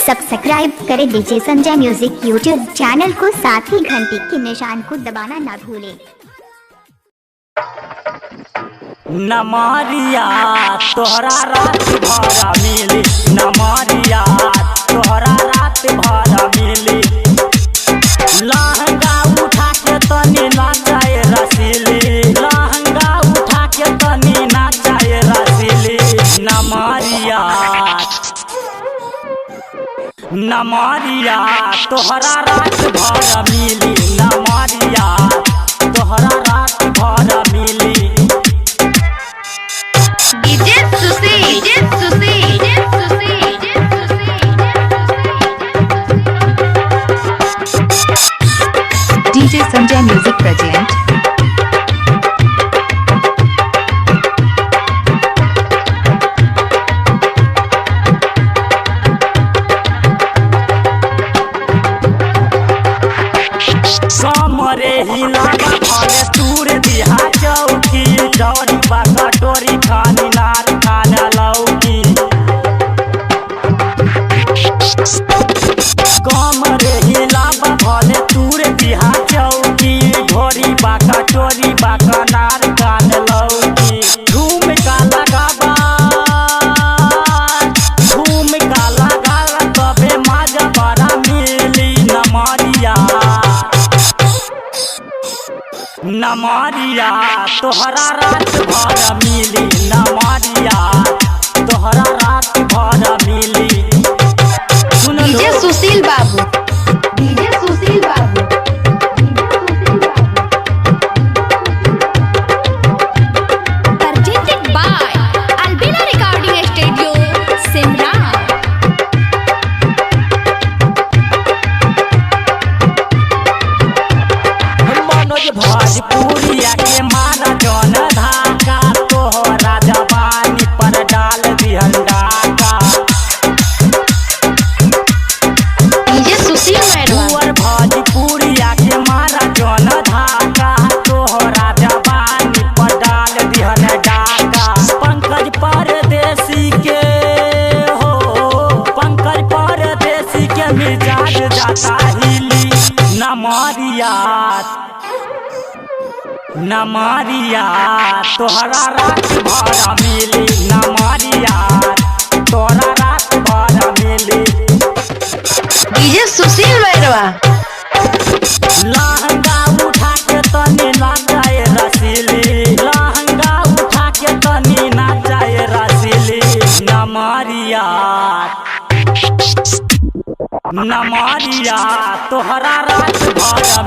Subscribe करें DJ Sanjay music YouTube channel को, साथ ही घंटी के निशान को दबाना ना भूलें। नमरिया तोहरा रात भरा मिली, नमरिया तोहरा रात भरा मिली। लहंगा उठा के तनी नाचाए रसीली, लहंगा उठा के तनी नाचाए रसीली। नमरिया नमरिया तोहरा रात भरा मिली, नमरिया तोहरा रात भरा मिली। DJ Sanjay Music present समरे हिलावा भले तूर दिहा चौकी, डोरी बा कटोरी खानी नार खाना लौकी। कमरे हिलावा भले तूर दिहा चौकी, डोरी बा कटोरी बा नार खान लौकी। घूम का लगावा, घूम का लगावा तबे मजा बड़ा मिली। नमरिया नमरिया तोहरा रात भरा मिली, नमरिया तोहरा रात भरा मिली। सुन डीजे सुशील बाबू, डीजे सुशील बाबू, presented by Albina Recording Studio, Simran। Manoj भोजपुरिया के मारा जौन धाका, तोहरा जवानी पर डाल दिहन डाका। डीजे सुशील मैरवा, कुंवर भोजपुरिया के मारा जौन धाका, तोहरा जवानी पर डाल दिहन डाका। पंकज परदेसी के हो, पंकज परदेसी के मिजाज जाता हिली। नमरिया नमरिया तोहरा रात भरा मिली, नमरिया तोहरा रात भरा मिली। डीजे सुशील मैरवा, लहंगा उठा के तनी नाचाए रसीली, लहंगा उठा के तनी नाचाए रसीली। नमरिया नमरिया तोहरा रात भरा